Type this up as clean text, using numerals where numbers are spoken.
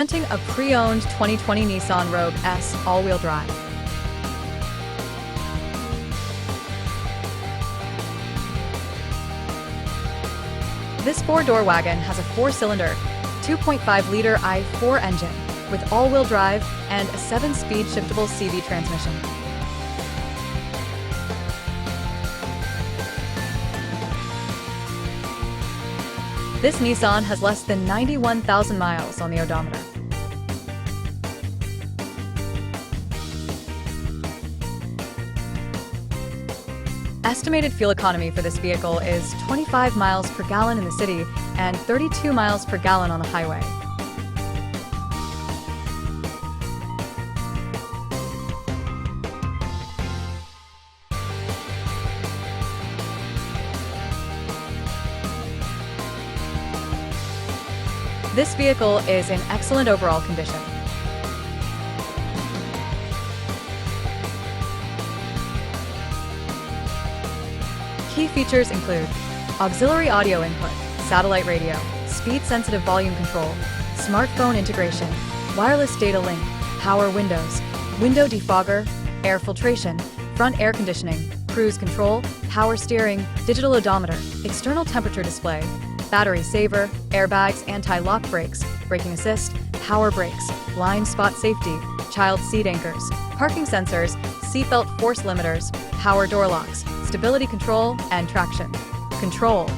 Presenting a pre-owned 2020 Nissan Rogue S all-wheel drive. This four-door wagon has a four-cylinder, 2.5-liter i4 engine with all-wheel drive and a 7-speed shiftable CV transmission. This Nissan has less than 91,000 miles on the odometer. Estimated fuel economy for this vehicle is 25 miles per gallon in the city and 32 miles per gallon on the highway. This vehicle is in excellent overall condition. Key features include auxiliary audio input, satellite radio, speed-sensitive volume control, smartphone integration, wireless data link, power windows, window defogger, air filtration, front air conditioning, cruise control, power steering, digital odometer, external temperature display, battery saver, airbags, anti-lock brakes, braking assist, power brakes, blind spot safety, child seat anchors, parking sensors, seatbelt force limiters, power door locks, stability control, and traction control.